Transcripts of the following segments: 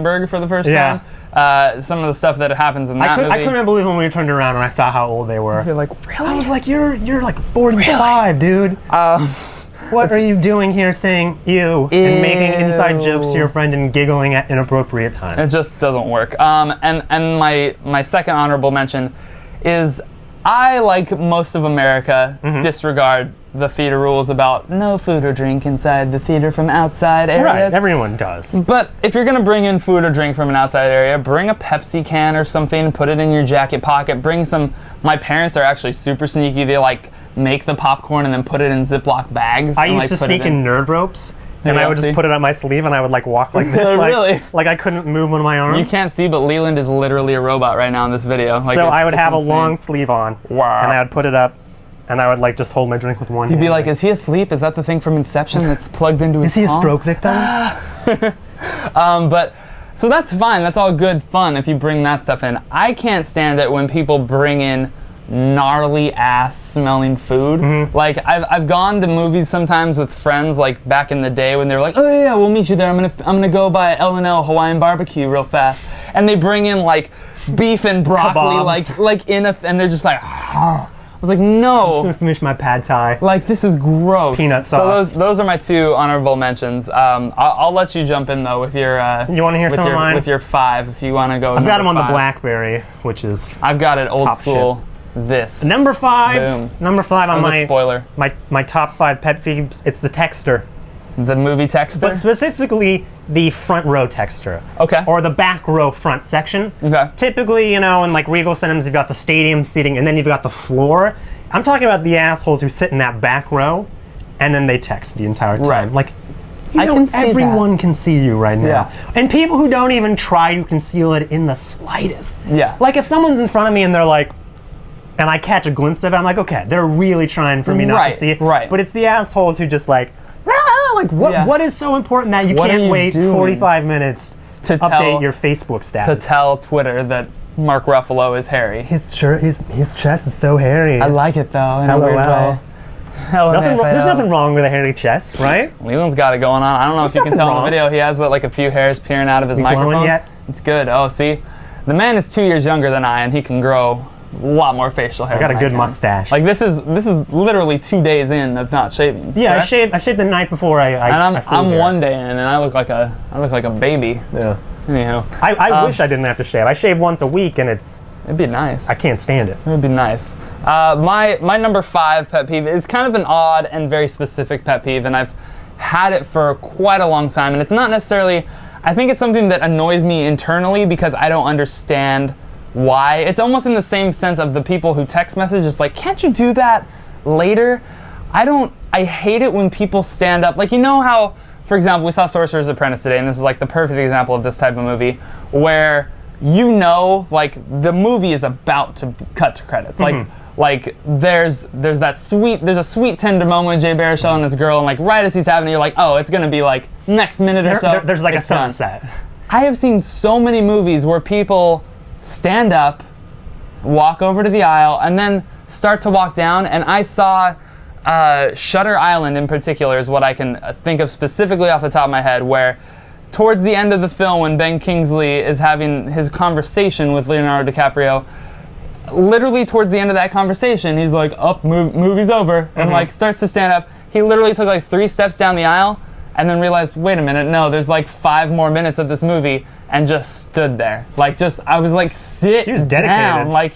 Burger for the first time. Some of the stuff that happens in that movie. I couldn't believe when we turned around and I saw how old they were. You're like, really? I was like, you're like 45, dude. What are you doing here saying ew and making inside jokes to your friend and giggling at inappropriate times? It just doesn't work. And my second honorable mention is I, like most of America, disregard the theater rules about no food or drink inside the theater from outside areas. Right, everyone does. But if you're going to bring in food or drink from an outside area, bring a Pepsi can or something, put it in your jacket pocket, bring some. My parents are actually super sneaky. They like make the popcorn and then put it in Ziploc bags. I used to sneak in nerd ropes. And I would just put it on my sleeve and I would like walk like this. Really? Like I couldn't move one of my arms. You can't see, but Leland is literally a robot right now in this video. Like, so I would have a long sleeve on. Wow. And I would put it up and I would like just hold my drink with one hand. You'd be like, is he asleep? Is that the thing from Inception that's plugged into his Is he palm? a stroke victim? But, so that's fine. That's all good fun if you bring that stuff in. I can't stand it when people bring in gnarly ass smelling food. Like I've gone to movies sometimes with friends, like back in the day when they were like, oh yeah, we'll meet you there. I'm gonna go by L&L Hawaiian barbecue real fast, and they bring in like beef and broccoli, like in a, and they're just like, I was like, no. I'm just gonna finish my pad thai. Like, this is gross. Peanut sauce. So those are my two honorable mentions. I'll let you jump in though with your. You want to hear some of mine? With your 5, if you want to go. I've got them on 5. the BlackBerry, which is. I've got it old top school. shit. This. Number 5. Boom. Number 5 on a spoiler. my top 5 pet peeves. It's the texter. The movie texter? But specifically the front row texter. Okay. Or the back row front section. Okay. Typically, you know, in like Regal cinemas, you've got the stadium seating and then you've got the floor. I'm talking about the assholes who sit in that back row and then they text the entire time. Right. Like, you know, everyone can see you right now. Yeah. And people who don't even try to conceal it in the slightest. Yeah. Like if someone's in front of me and they're like, and I catch a glimpse of it, I'm like, okay, they're really trying for me not to see it. Right. But it's the assholes who just like what is so important that you can't wait 45 minutes to update your Facebook status? To tell Twitter that Mark Ruffalo is hairy. His chest is so hairy. I like it though, in a weird way. There's nothing wrong with a hairy chest, right? Leland's got it going on. I don't know if you can tell in the video. He has like a few hairs peering out of his microphone. Glowing yet? It's good. Oh, see? The man is 2 years younger than I, and he can grow a lot more facial hair. I got a good mustache. Like this is literally 2 days in of not shaving. Yeah, correct? I shaved the night before I flew I'm here. 1 day in, and I look like a baby. Yeah. Anyhow, I wish I didn't have to shave. I shave once a week, and it'd be nice. I can't stand it. It would be nice. My number 5 pet peeve is kind of an odd and very specific pet peeve, and I've had it for quite a long time. And it's not necessarily. I think it's something that annoys me internally because I don't understand why. It's almost in the same sense of the people who text message, just like, can't you do that later? I hate it when people stand up. Like, you know how, for example, we saw Sorcerer's Apprentice today, and this is like the perfect example of this type of movie, where you know, like, the movie is about to cut to credits. Like there's a sweet tender moment with Jay Baruchel and this girl, and like right as he's having it, you're like, oh, it's gonna be like next minute or so. There's like a sunset. I have seen so many movies where people stand up, walk over to the aisle, and then start to walk down. And I saw Shutter Island in particular is what I can think of specifically off the top of my head, where towards the end of the film when Ben Kingsley is having his conversation with Leonardo DiCaprio, literally towards the end of that conversation, he's like, movie's over, and like starts to stand up. He literally took like 3 steps down the aisle and then realized, wait a minute, no, there's like 5 more minutes of this movie, and just stood there. Like, I was like, sit down. Like,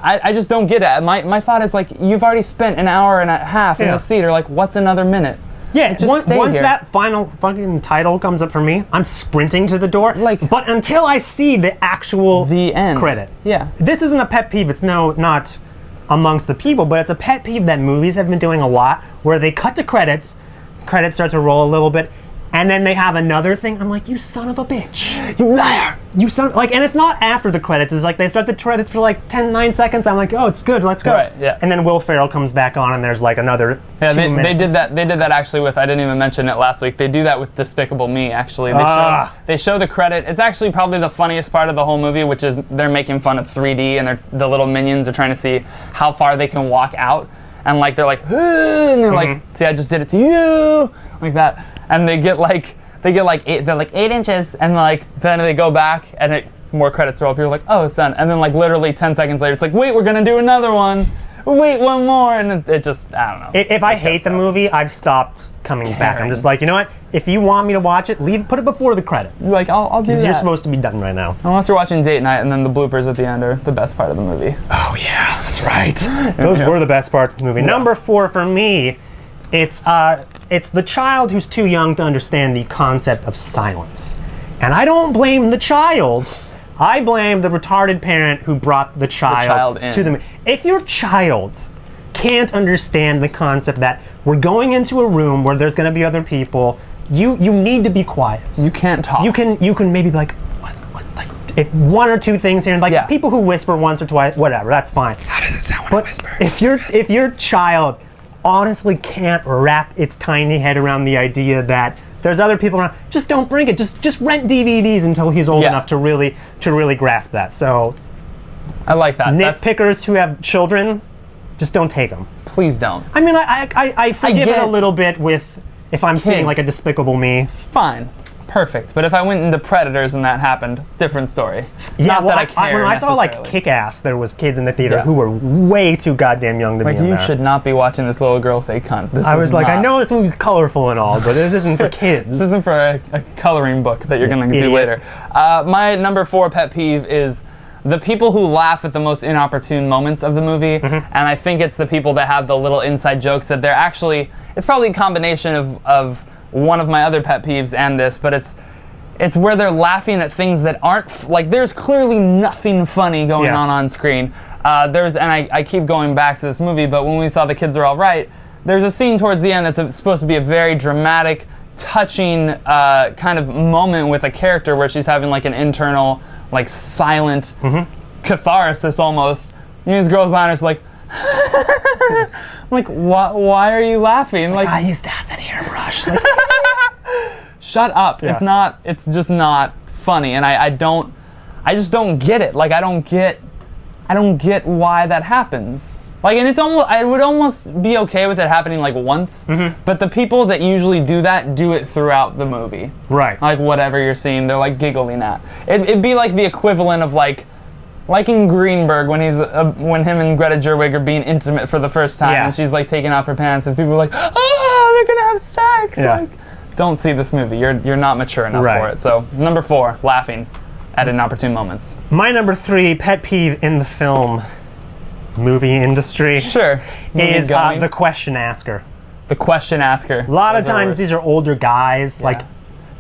I just don't get it. My thought is like, you've already spent an hour and a half in this theater, like, what's another minute? Yeah, once that final fucking title comes up for me, I'm sprinting to the door. But until I see the end credit. Yeah. This isn't a pet peeve. It's not amongst the people, but it's a pet peeve that movies have been doing a lot, where they cut to credits start to roll a little bit, and then they have another thing. I'm like, you son of a bitch. You liar. You son, like, and it's not after the credits. It's like they start the credits for like 9 seconds. I'm like, oh, it's good, let's go. Right, yeah. And then Will Ferrell comes back on, and there's like another 2 minutes. They did that actually with, I didn't even mention it last week, they do that with Despicable Me, actually. They show the credit. It's actually probably the funniest part of the whole movie, which is they're making fun of 3D, and the little minions are trying to see how far they can walk out. And like they're like, and they're like, see, I just did it to you, like that. And they get like they get like they're like 8 inches, and like then they go back and more credits roll. People are like, oh, it's done, and then like literally 10 seconds later, it's like, wait, we're gonna do another one. Wait, one more, and it just, I don't know. If I hate the movie, I've stopped coming back. I'm just like, you know what? If you want me to watch it, put it before the credits. Like, I'll do that. You're supposed to be done right now. Unless you're watching Date Night, and then the bloopers at the end are the best part of the movie. Oh yeah, that's right. Those were the best parts of the movie. Yeah. Number 4 for me, it's the child who's too young to understand the concept of silence. And I don't blame the child. I blame the retarded parent who brought the child to the. If your child can't understand the concept that we're going into a room where there's going to be other people, you need to be quiet. You can't talk. You can maybe be like, what, like if 1 or 2 things here, like people who whisper once or twice, whatever, that's fine. How does it sound when I whisper? If your child honestly can't wrap its tiny head around the idea that there's other people around, just don't bring it. Just rent DVDs until he's old enough to really grasp that. So, I like that. Nitpickers who have children, just don't take them. Please don't. I mean, I forgive it a little bit with if I'm seeing like a Despicable Me. Fine, perfect. But if I went into Predators and that happened, different story. Yeah, Not that I care. When I saw like Kick-Ass, there was kids in the theater who were way too goddamn young to be in you that. should not be watching this little girl say cunt. I was like, I know this movie's colorful and all, but this isn't for kids. This isn't for a coloring book that you're going to do later. My number 4 pet peeve is the people who laugh at the most inopportune moments of the movie, and I think it's the people that have the little inside jokes that they're actually, it's probably a combination of one of my other pet peeves and this, but it's where they're laughing at things that aren't, like there's clearly nothing funny going on screen. I keep going back to this movie, but when we saw The Kids Are All Right, there's a scene towards the end that's supposed to be a very dramatic, touching kind of moment with a character where she's having like an internal, like silent catharsis almost. And these girls behind her are like, I'm like, why are you laughing? Like, I used to have that hairbrush. Like, shut up. Yeah. It's just not funny. And I just don't get it. Like, I don't get why that happens. Like, and I would almost be okay with it happening like once, but the people that usually do that do it throughout the movie. Right. Like whatever you're seeing, they're like giggling at. It'd be like the equivalent of like in Greenberg when him and Greta Gerwig are being intimate for the first time, and she's like taking off her pants, and people are like, oh, they're gonna have sex. Yeah. Like, don't see this movie. You're not mature enough for it. So number 4, laughing at inopportune moments. My number 3 pet peeve in the film movie industry is the question asker. The question asker. A lot of times these are older guys, like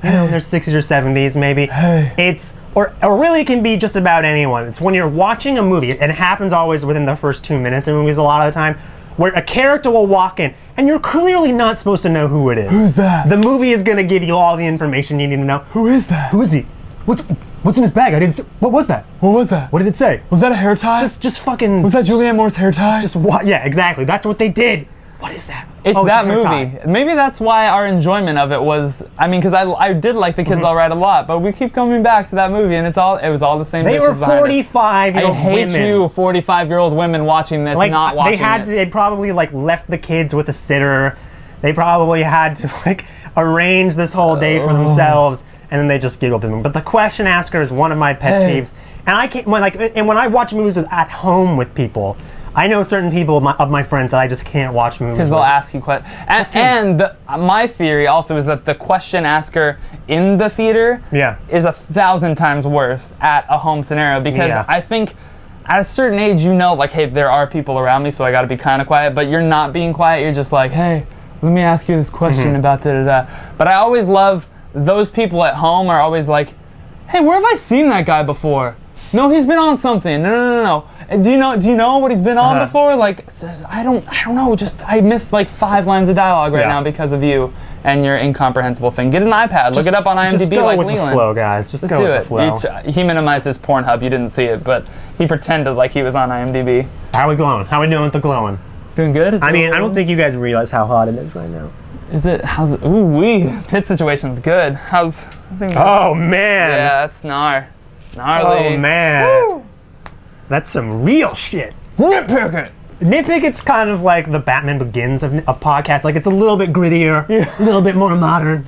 in their 60s or 70s maybe. It's or really it can be just about anyone. It's when you're watching a movie, and it happens always within the first 2 minutes in movies a lot of the time, where a character will walk in and you're clearly not supposed to know who it is. Who's that? The movie is going to give you all the information you need to know. Who is that? Who is he? What's in his bag? I didn't see. What was that? What was that? What did it say? Was that a hair tie? Just fucking. Was that Julianne Moore's hair tie? Just what? Yeah, exactly. That's what they did. What is that? It's that movie. Maybe that's why our enjoyment of it was. I mean, because I did like The Kids All Right a lot, but we keep coming back to that movie, and it was all the same. They were 45-year-old women. I hate you, 45-year-old women watching this, not watching it. They probably like left the kids with a sitter. They probably had to like arrange this whole day for themselves. And then they just giggled at them. But the question asker is one of my pet peeves. And I can't when I watch movies at home with people, I know certain people of my friends that I just can't watch movies with. Because they'll ask you questions. And my theory also is that the question asker in the theater is 1,000 times worse at a home scenario. Because I think at a certain age, like, hey, there are people around me, so I got to be kind of quiet. But you're not being quiet. You're just like, hey, let me ask you this question about da-da-da. But I always love those people at home are always like, hey, where have I seen that guy before? No, he's been on something. No. Do you know what he's been on before? Like, I don't know. Just I missed like 5 lines of dialogue right now because of you and your incomprehensible thing. Get an iPad. Look it up on IMDb. Just go like with Leland. The flow, guys. Just go with the flow. He minimized his Pornhub. You didn't see it, but he pretended like he was on IMDb. How are we glowing? How are we doing with the glowing? Doing good. I don't think you guys realize how hot it is right now. How's it? Ooh wee. Pit situation's good. Oh man. Yeah, that's gnarly. Oh man. Woo. That's some real shit. Nit Picket. Nit Picket's kind of like the Batman Begins of podcasts. Like, it's a little bit grittier, a little bit more modern.